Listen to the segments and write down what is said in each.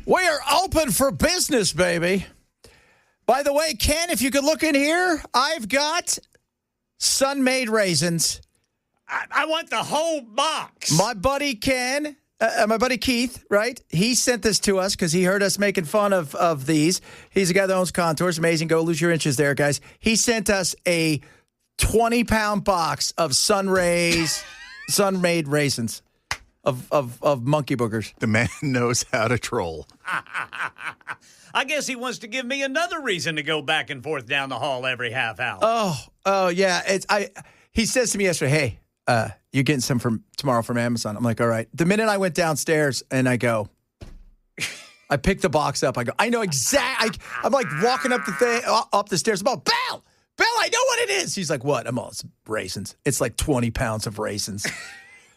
We are open for business, baby. By the way, Ken, if you could look in here, I've got Sun-Made raisins. I want the whole box. My buddy Ken, my buddy Keith, right? He sent this to us because he heard us making fun of these. He's a guy that owns Contours. Amazing. Go lose your inches there, guys. He sent us a 20-pound box of Sun-Made raisins of monkey boogers. The man knows how to troll. I guess he wants to give me another reason to go back and forth down the hall every half hour. Oh yeah. He says to me yesterday, hey, you're getting some tomorrow from Amazon. I'm like, all right. The minute I went downstairs and I picked the box up. I go, I know exactly. I'm like walking up the stairs. I'm all, Bill, I know what it is. He's like, what? I'm all, it's raisins. It's like 20 pounds of raisins.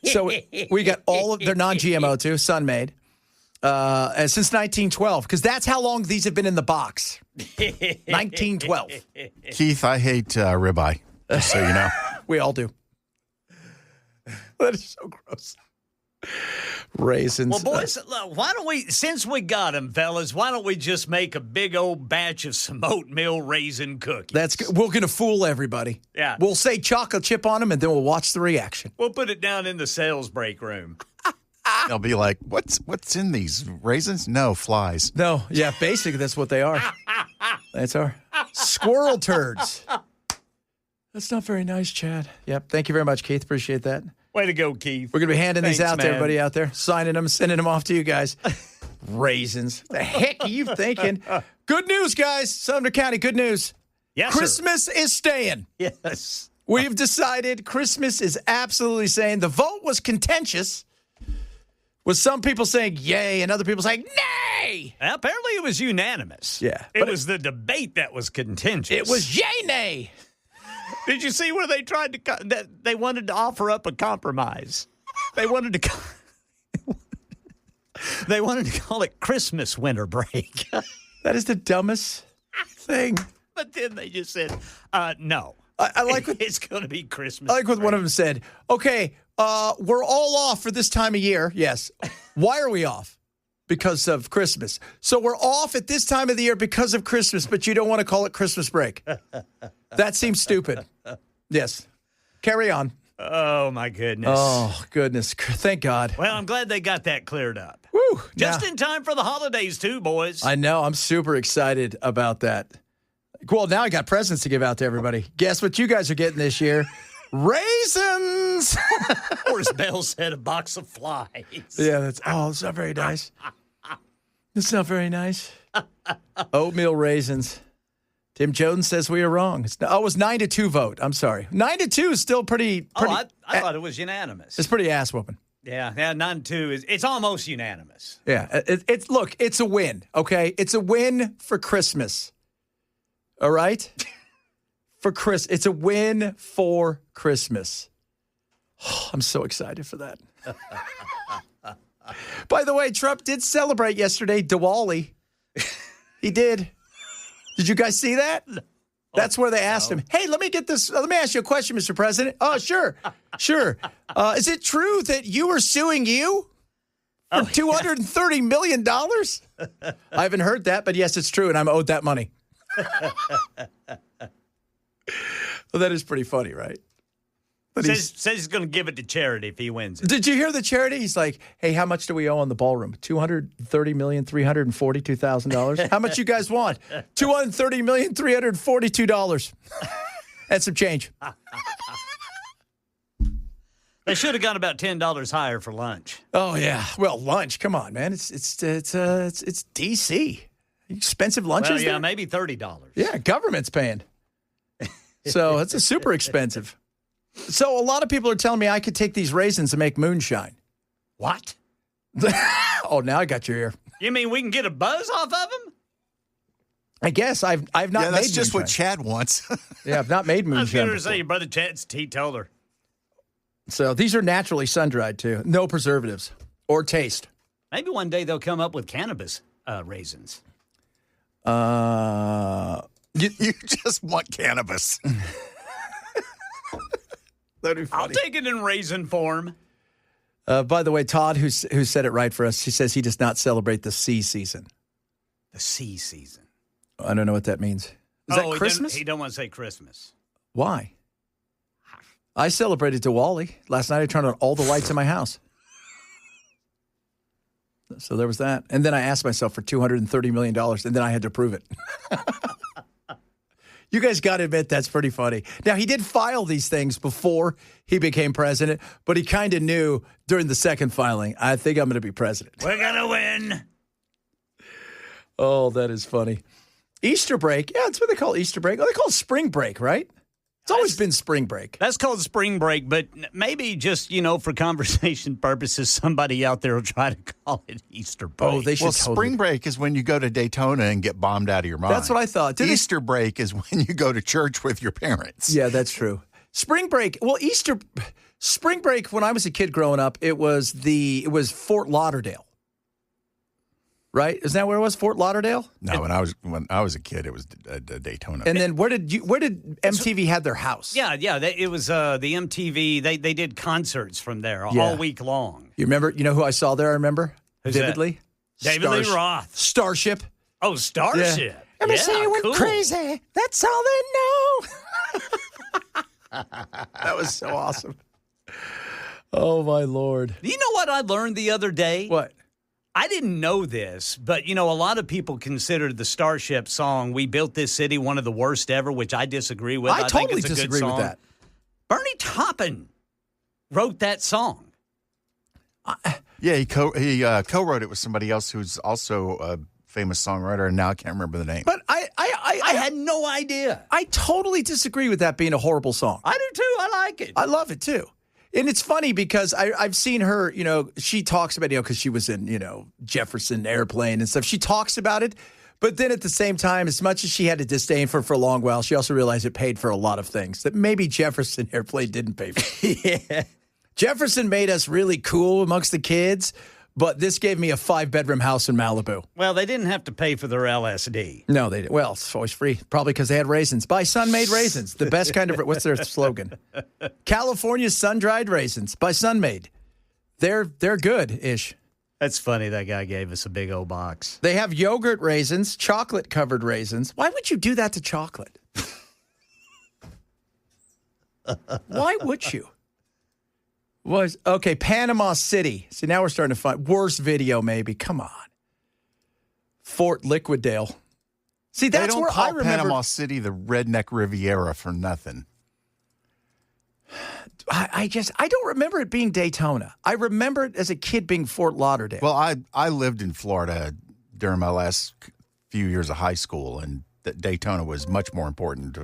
So we got they're non-GMO too, Sun-Made. Since 1912, because that's how long these have been in the box. 1912. Keith, I hate ribeye, just so you know. We all do. That is so gross. Raisins. Well, boys, look, why don't we, since we got them, fellas, why don't we just make a big old batch of some oatmeal raisin cookies? That's good. We're going to fool everybody. Yeah. We'll say chocolate chip on them, and then we'll watch the reaction. We'll put it down in the sales break room. They'll be like, what's in these raisins? No, flies. No, yeah, basically that's what they are. That's our squirrel turds. That's not very nice, Chad. Yep, thank you very much, Keith. Appreciate that. Way to go, Keith. We're going to be handing these out to man. everybody out there, signing them, sending them off to you guys. Raisins. The heck are you thinking? Good news, guys. Sumner County, good news. Yes, Christmas is staying. Yes. We've decided Christmas is absolutely staying. The vote was contentious, with some people saying yay and other people saying nay. Well, apparently it was unanimous. Yeah. It was the debate that was contentious. It was yay, nay. Did you see where they tried to they wanted to offer up a compromise? They wanted to call it Christmas winter break. That is the dumbest thing. But then they just said, no. I like what it's going to be Christmas. I like what break. one of them said. Okay, we're all off for this time of year. Yes. Why are we off? Because of Christmas. So we're off at this time of the year because of Christmas, but you don't want to call it Christmas break. That seems stupid. Yes. Carry on. Oh, my goodness. Oh, goodness. Thank God. Well, I'm glad they got that cleared up. Woo. Just in time for the holidays, too, boys. I know. I'm super excited about that. Well, now I got presents to give out to everybody. Guess what you guys are getting this year? Raisins. Or as Bell said, a box of flies. Yeah, it's not very nice. It's not very nice. Oatmeal raisins. Tim Jones says we are wrong. It was 9-2 vote. I'm sorry. 9-2 is still pretty. I thought it was unanimous. It's pretty ass whooping. Yeah, 9-2 it's almost unanimous. Yeah, it's a win. Okay, it's a win for Christmas. All right, it's a win for Christmas. Oh, I'm so excited for that. By the way, Trump did celebrate yesterday, Diwali. He did. Did you guys see that? That's where they asked him, hey, let me ask you a question, Mr. President. Oh, sure. Is it true that you were suing you for $230 million? I haven't heard that, but yes, it's true, and I'm owed that money. Well, that is pretty funny, right? But says he's going to give it to charity if he wins it. Did you hear the charity? He's like, hey, how much do we owe on the ballroom? $230,342,000. How much you guys want? $230,342. And some change. They should have gone about $10 higher for lunch. Oh yeah. Well, lunch. Come on, man. It's DC. Expensive lunches. Well, yeah, there? maybe $30. Yeah, government's paying. So it's a super expensive. So a lot of people are telling me I could take these raisins and make moonshine. What? Oh, now I got your ear. You mean we can get a buzz off of them? I guess I've not made that's just moonshine. what Chad wants. Yeah, I've not made moonshine. I was going to before. say your brother Chad's teetotaler. So these are naturally sun-dried, too. No preservatives or taste. Maybe one day they'll come up with cannabis raisins. You just want cannabis. That'd be funny. I'll take it in raisin form. By the way, Todd, who said it right for us, he says he does not celebrate the sea season. The sea season. I don't know what that means. Is that Christmas? He don't want to say Christmas. Why? I celebrated Diwali. Last night I turned on all the lights in my house. So there was that. And then I asked myself for $230 million, and then I had to prove it. You guys got to admit that's pretty funny. Now, he did file these things before he became president, but he kind of knew during the second filing, I think I'm going to be president. We're going to win. Oh, that is funny. Easter break. Yeah, that's what they call Easter break. Oh, they call it spring break, right? It's always been spring break. That's called spring break, but maybe just, for conversation purposes, somebody out there will try to call it Easter break. Oh, they should spring break is when you go to Daytona and get bombed out of your mind. That's what I thought. Easter break is when you go to church with your parents. Yeah, that's true. Spring break. Well, spring break, when I was a kid growing up, it was Fort Lauderdale. Right? Isn't that where it was? Fort Lauderdale? No, when I was a kid, it was Daytona. And then where did MTV had their house? Yeah. It was the MTV. They did concerts from there all week long. You remember? You know who I saw there? I remember Who's vividly. That? David Lee Roth. Starship. Oh, Starship. Yeah. MSA went crazy. That's all they know. That was so awesome. Oh my Lord! You know what I learned the other day? What? I didn't know this, but, a lot of people consider the Starship song, We Built This City, one of the worst ever, which I disagree with. I totally think it's a disagree good song. with that. Bernie Taupin wrote that song. Yeah, he co-wrote it with somebody else who's also a famous songwriter, and now I can't remember the name. But I had no idea. I totally disagree with that being a horrible song. I do, too. I like it. I love it, too. And it's funny because I've seen her, she talks about, because she was in, Jefferson Airplane and stuff. She talks about it. But then at the same time, as much as she had a disdain for a long while, she also realized it paid for a lot of things that maybe Jefferson Airplane didn't pay for. Yeah. Jefferson made us really cool amongst the kids, but this gave me a 5-bedroom house in Malibu. Well, they didn't have to pay for their LSD. No, they didn't. Well, it's always free. Probably because they had raisins. Buy sun-made raisins. The best kind of, what's their slogan? California sun-dried raisins. Buy sun-made. They're good-ish. That's funny. That guy gave us a big old box. They have yogurt raisins, chocolate-covered raisins. Why would you do that to chocolate? Why would you? Panama City. See, now we're starting to find worst video, maybe. Come on. Fort Liquidale. See, that's where I remember. Panama City the Redneck Riviera for nothing. I don't remember it being Daytona. I remember it as a kid being Fort Lauderdale. Well, I lived in Florida during my last few years of high school, and Daytona was much more important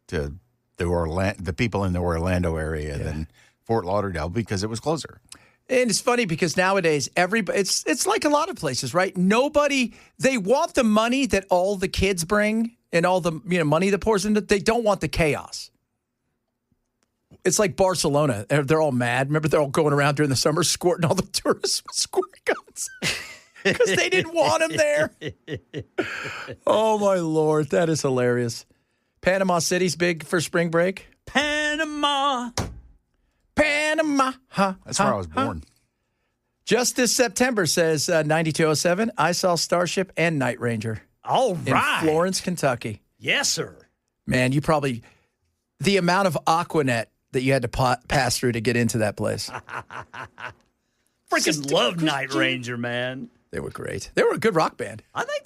to the people in the Orlando area than Fort Lauderdale because it was closer. And it's funny because nowadays it's like a lot of places, right? They want the money that all the kids bring and all the money that pours into it. They don't want the chaos. It's like Barcelona. They're all mad. Remember, they're all going around during the summer squirting all the tourists with squirt guns because they didn't want them there. Oh, my Lord. That is hilarious. Panama City's big for spring break. Panama. That's where I was born. Just this September, says 9207, I saw Starship and Night Ranger. All right. In Florence, Kentucky. Yes, sir. Man, the amount of Aquanet that you had to pass through to get into that place. Freaking love Night Ranger, man. They were great. They were a good rock band. I think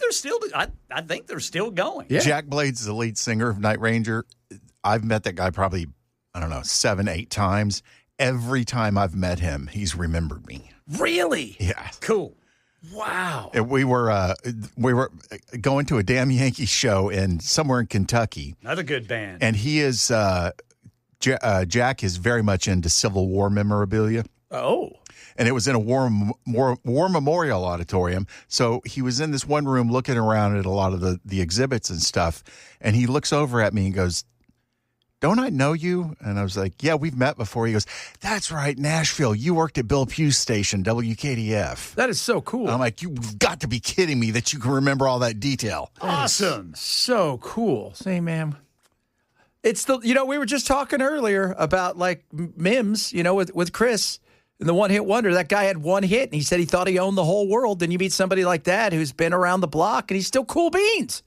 they're still going. Yeah. Jack Blades is the lead singer of Night Ranger. I've met that guy probably, 7, 8 times. Every time I've met him, he's remembered me. Really? Yeah. Cool. Wow. And we were going to a damn Yankee show somewhere in Kentucky. Another good band. And he is Jack is very much into Civil War memorabilia. Oh. And it was in a war memorial auditorium. So he was in this one room looking around at a lot of the exhibits and stuff. And he looks over at me and goes, "Don't I know you?" And I was like, "Yeah, we've met before." He goes, "That's right, Nashville. You worked at Bill Pugh's station, WKDF. That is so cool. And I'm like, "You've got to be kidding me that you can remember all that detail." Awesome. So cool. Say, ma'am. It's we were just talking earlier about like Mims, with Chris. And the one-hit wonder, that guy had one hit, and he said he thought he owned the whole world. Then you meet somebody like that who's been around the block, and he's still cool beans.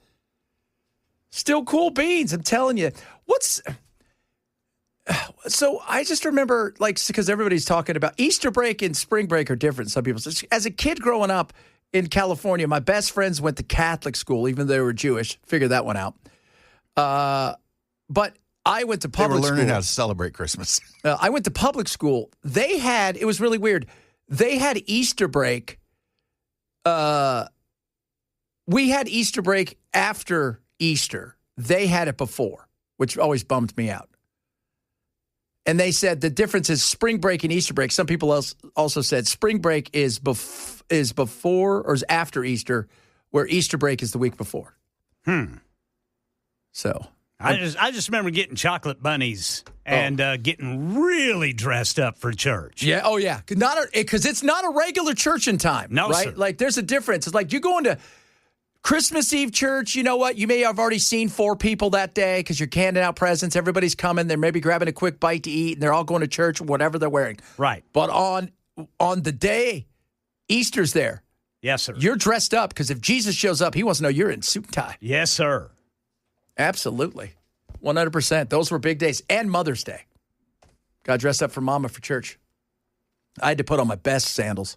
Still cool beans, I'm telling you. So I just remember, because everybody's talking about Easter break and spring break are different. Some people say, as a kid growing up in California, my best friends went to Catholic school, even though they were Jewish. Figure that one out. But I went to public school. They were learning how to celebrate Christmas. I went to public school. It was really weird. They had Easter break. We had Easter break after Easter. They had it before, which always bummed me out. And they said the difference is spring break and Easter break. Some people also said spring break is before or is after Easter, where Easter break is the week before. So I just remember getting chocolate bunnies and getting really dressed up for church. Yeah. Oh, yeah. Because it's not a regular church in time. No, right? sir. Like, there's a difference. It's like you go into Christmas Eve church, you know what? You may have already seen 4 people that day because you're handing out presents. Everybody's coming. They're maybe grabbing a quick bite to eat, and they're all going to church, whatever they're wearing. Right. But on the day Easter's there, yes, sir. You're dressed up because if Jesus shows up, he wants to know you're in suit and tie. Yes, sir. Absolutely. 100%. Those were big days. And Mother's Day. Got dressed up for Mama for church. I had to put on my best sandals,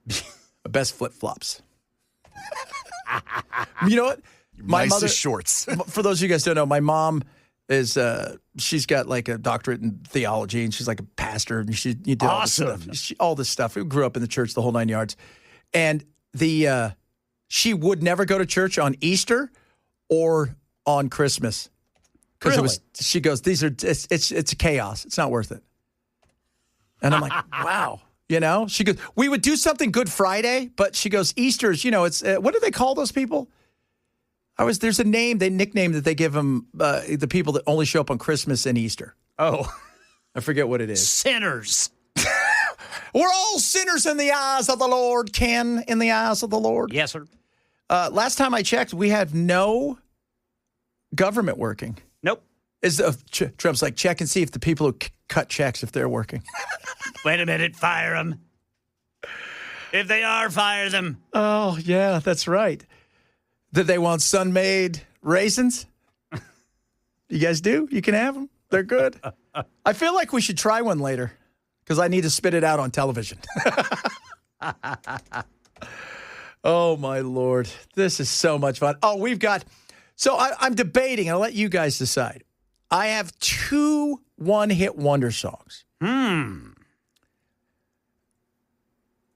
my best flip-flops. You know what? My mother shorts. For those of you guys who don't know, my mom is she's got like a doctorate in theology, and she's like a pastor, and you did awesome. all this stuff. We grew up in the church, the whole 9 yards, and she would never go to church on Easter or on Christmas because really? She goes, it's a chaos. It's not worth it. And I'm like, wow. You know, she goes, we would do something Good Friday, but she goes, Easter's, it's, what do they call those people? There's a name, they nickname that they give them, the people that only show up on Christmas and Easter. Oh. I forget what it is. Sinners. We're all sinners in the eyes of the Lord, Ken, in the eyes of the Lord. Yes, sir. Last time I checked, we have no government working. Nope. Trump's like, check and see if the people who cut checks, if they're working. Wait a minute, fire them. If they are, fire them. Oh, yeah, that's right. Did they want sun-made raisins? You guys do? You can have them. They're good. I feel like we should try one later because I need to spit it out on television. Oh, my Lord. This is so much fun. Oh, I'm debating. I'll let you guys decide. I have 2 one-hit wonder songs.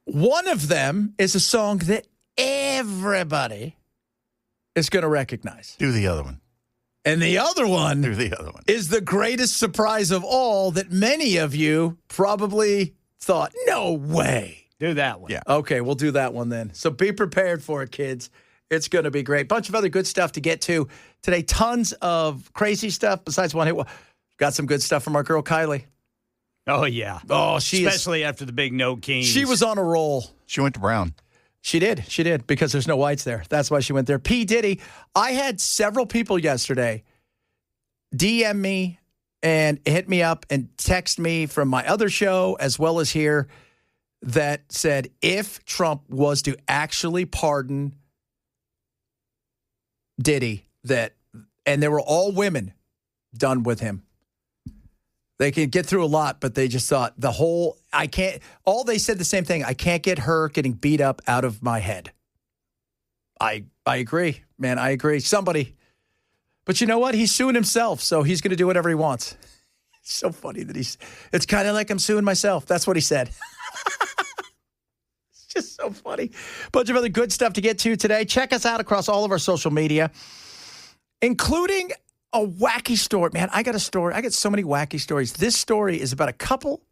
One of them is a song that everybody is going to recognize. Do the other one. And the other one Do the other one. is the greatest surprise of all that many of you probably thought, no way. Do that one. Yeah. Okay, we'll do that one then. So be prepared for it, kids. It's going to be great. Bunch of other good stuff to get to today. Tons of crazy stuff besides one hit. Got some good stuff from our girl, Kylie. Oh, yeah. Oh, especially after the big No Kings. She was on a roll. She went to Brown. She did, because there's no whites there. That's why she went there. P. Diddy, I had several people yesterday DM me and hit me up and text me from my other show as well as here that said if Trump was to actually pardon Diddy, and they were all women done with him. They can get through a lot, but they just thought all they said the same thing. I can't get her getting beat up out of my head. I agree, man. I agree. Somebody, but you know what? He's suing himself, so he's going to do whatever he wants. It's so funny that it's kind of like I'm suing myself. That's what he said. It's just so funny. Bunch of other good stuff to get to today. Check us out across all of our social media, including a wacky story. Man, I got a story. I got so many wacky stories. This story is about a couple,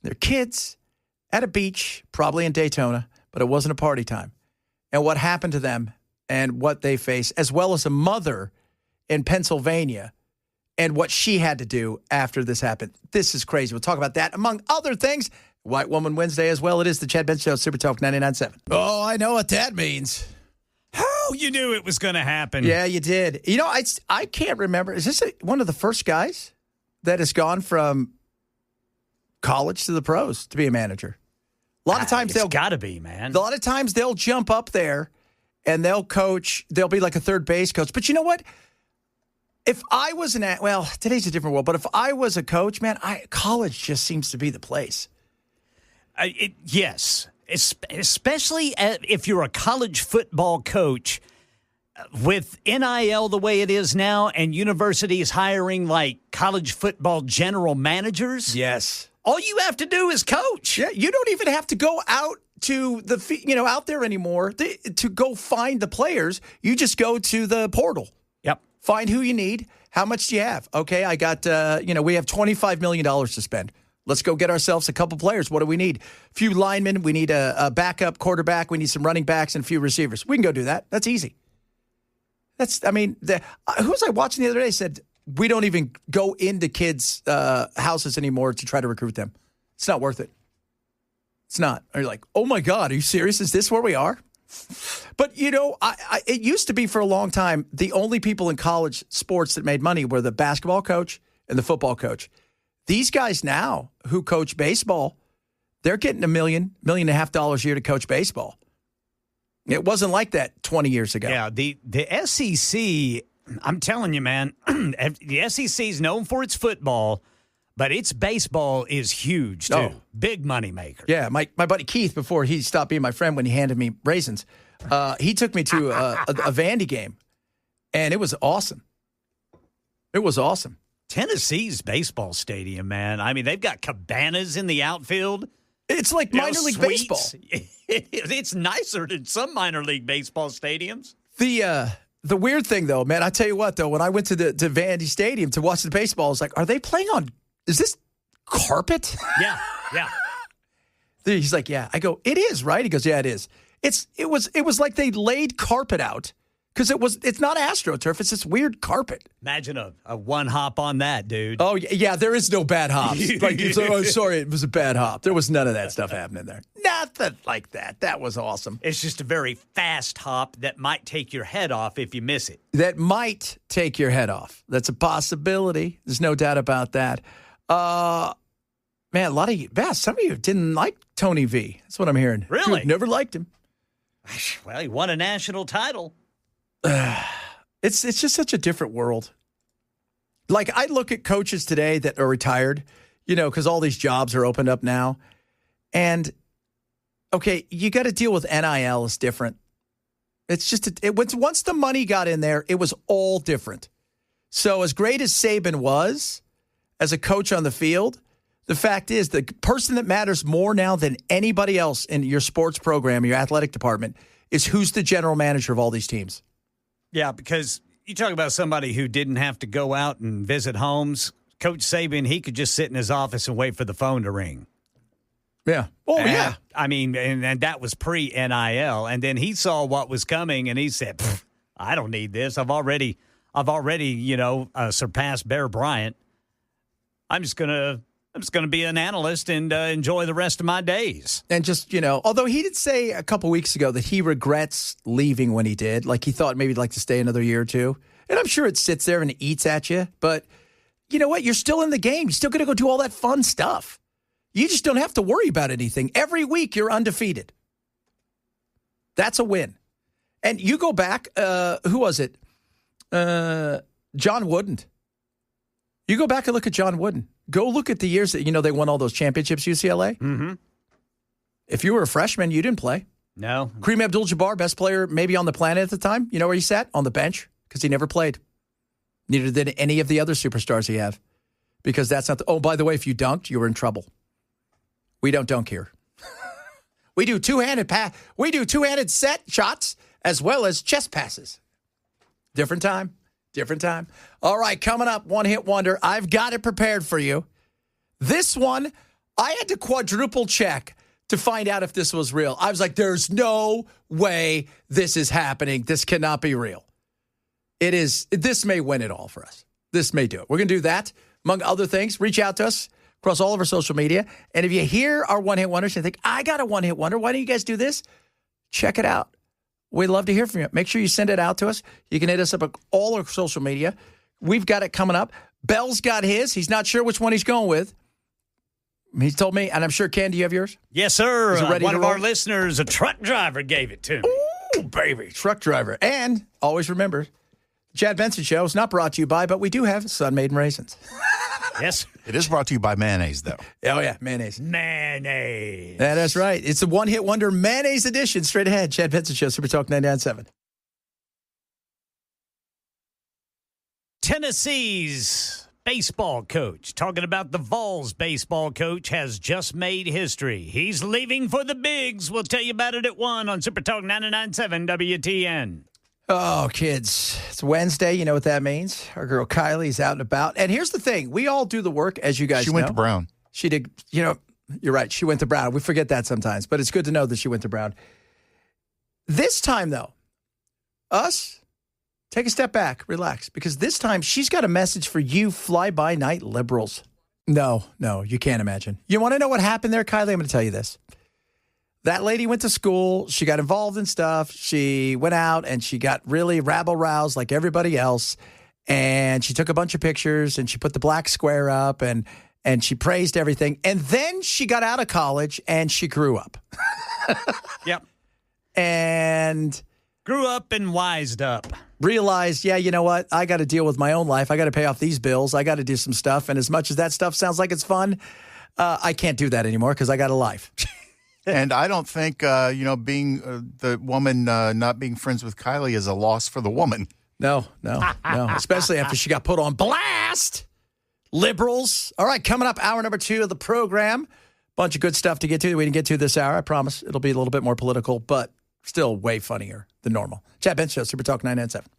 their kids at a beach, probably in Daytona, but it wasn't a party time. And what happened to them and what they face, as well as a mother in Pennsylvania and what she had to do after this happened. This is crazy. We'll talk about that, among other things. White Woman Wednesday as well. It is the Chad Benson Show, Super Talk 99.7. Oh, I know what that means. How you knew it was going to happen. Yeah, you did. You know, I can't remember. Is this one of the first guys that has gone from college to the pros to be a manager. A lot of times it's got to be, man. A lot of times they'll jump up there and they'll coach. They'll be like a third base coach. But you know what? If I was today's a different world. But if I was a coach, man, college just seems to be the place. Yes, especially if you're a college football coach. With NIL the way it is now and universities hiring like college football general managers. Yes. All you have to do is coach. Yeah, you don't even have to go out to out there anymore to go find the players. You just go to the portal. Yep. Find who you need. How much do you have? Okay, I got, we have $25 million to spend. Let's go get ourselves a couple players. What do we need? A few linemen. We need a backup quarterback. We need some running backs and a few receivers. We can go do that. That's easy. Who was I watching the other day said, we don't even go into kids' houses anymore to try to recruit them. It's not worth it. It's not. Are you like, oh my God, are you serious? Is this where we are? But, it used to be for a long time, the only people in college sports that made money were the basketball coach and the football coach. These guys now who coach baseball, they're getting $1.5 million a year to coach baseball. It wasn't like that 20 years ago. Yeah, the SEC, I'm telling you, man, the SEC is known for its football, but its baseball is huge, too. Oh. Big money maker. Yeah, my buddy Keith, before he stopped being my friend when he handed me raisins, he took me to a Vandy game, and it was awesome. It was awesome. Tennessee's baseball stadium, man. I mean, they've got cabanas in the outfield. It's like minor league baseball. It's nicer than some minor league baseball stadiums. The weird thing, though, man, I tell you what, though, when I went to Vandy Stadium to watch the baseball, I was like, are they playing on, is this carpet? Yeah. He's like, yeah. I go, it is, right? He goes, yeah, it is. It was like they laid carpet out. Because it's not AstroTurf. It's this weird carpet. Imagine a one hop on that, dude. Oh, yeah, there is no bad hops. Sorry, it was a bad hop. There was none of that stuff happening there. Nothing like that. That was awesome. It's just a very fast hop that might take your head off if you miss it. That might take your head off. That's a possibility. There's no doubt about that. Man, some of you didn't like Tony V. That's what I'm hearing. Really? You've never liked him. Well, he won a national title. It's just such a different world. Like, I look at coaches today that are retired, because all these jobs are opened up now. And, okay, you got to deal with NIL is different. It's just, once the money got in there, it was all different. So as great as Saban was as a coach on the field, the fact is the person that matters more now than anybody else in your sports program, your athletic department, is who's the general manager of all these teams. Yeah, because you talk about somebody who didn't have to go out and visit homes. Coach Saban, he could just sit in his office and wait for the phone to ring. Yeah. Oh, yeah. I mean, and that was pre-NIL. And then he saw what was coming, and he said, I don't need this. I've already surpassed Bear Bryant. I'm just gonna be an analyst and enjoy the rest of my days. And just, although he did say a couple weeks ago that he regrets leaving when he did. Like, he thought maybe he'd like to stay another year or two. And I'm sure it sits there and eats at you. But you know what? You're still in the game. You're still going to go do all that fun stuff. You just don't have to worry about anything. Every week, you're undefeated. That's a win. And you go back, who was it? John Wooden. You go back and look at John Wooden. Go look at the years that, they won all those championships, UCLA. Mm-hmm. If you were a freshman, you didn't play. No. Kareem Abdul-Jabbar, best player maybe on the planet at the time. You know where he sat? On the bench, because he never played. Neither did any of the other superstars he have. Because that's not by the way, if you dunked, you were in trouble. We don't dunk here. We do two-handed set shots as well as chest passes. Different time. All right, coming up, One Hit Wonder. I've got it prepared for you. This one, I had to quadruple check to find out if this was real. I was like, there's no way this is happening. This cannot be real. It is. This may win it all for us. This may do it. We're going to do that, among other things. Reach out to us across all of our social media. And if you hear our One Hit Wonders and think, I got a One Hit Wonder, why don't you guys do this? Check it out. We'd love to hear from you. Make sure you send it out to us. You can hit us up at all our social media. We've got it coming up. Bell's got his. He's not sure which one he's going with. He told me, and I'm sure, Ken, do you have yours? Yes, sir. Is it ready One to of roll? our listeners, a truck driver, gave it to me. Ooh, baby. Truck driver. And always remember, the Chad Benson Show is not brought to you by, but we do have Sun-Made Raisins. Yes. It is brought to you by mayonnaise, though. Oh, yeah, mayonnaise. Mayonnaise. Yeah, that's right. It's a one-hit wonder mayonnaise edition. Straight ahead, Chad Benson Show, Super Talk 99.7. Tennessee's baseball coach, talking about the Vols baseball coach, has just made history. He's leaving for the Bigs. We'll tell you about it at 1 on Super Talk 99.7 WTN. Oh, kids, it's Wednesday. You know what that means. Our girl Kylie's out and about. And here's the thing. We all do the work, as you guys know. She went to Brown. She did. You know, you're right. She went to Brown. We forget that sometimes, but it's good to know that she went to Brown. This time, though, take a step back, relax, because this time she's got a message for you fly-by-night liberals. No, you can't imagine. You want to know what happened there, Kylie? I'm going to tell you this. That lady went to school. She got involved in stuff. She went out and she got really rabble-roused like everybody else. And she took a bunch of pictures and she put the black square up and she praised everything. And then she got out of college and she grew up. Yep. And grew up and wised up. Realized, yeah, you know what? I got to deal with my own life. I got to pay off these bills. I got to do some stuff. And as much as that stuff sounds like it's fun, I can't do that anymore because I got a life. And I don't think, being the woman not being friends with Kylie is a loss for the woman. No. Especially after she got put on blast. Liberals. All right, coming up, hour number 2 of the program. Bunch of good stuff to get to that we didn't get to this hour. I promise it'll be a little bit more political, but still way funnier than normal. Chad Benson Show, Super Talk 997.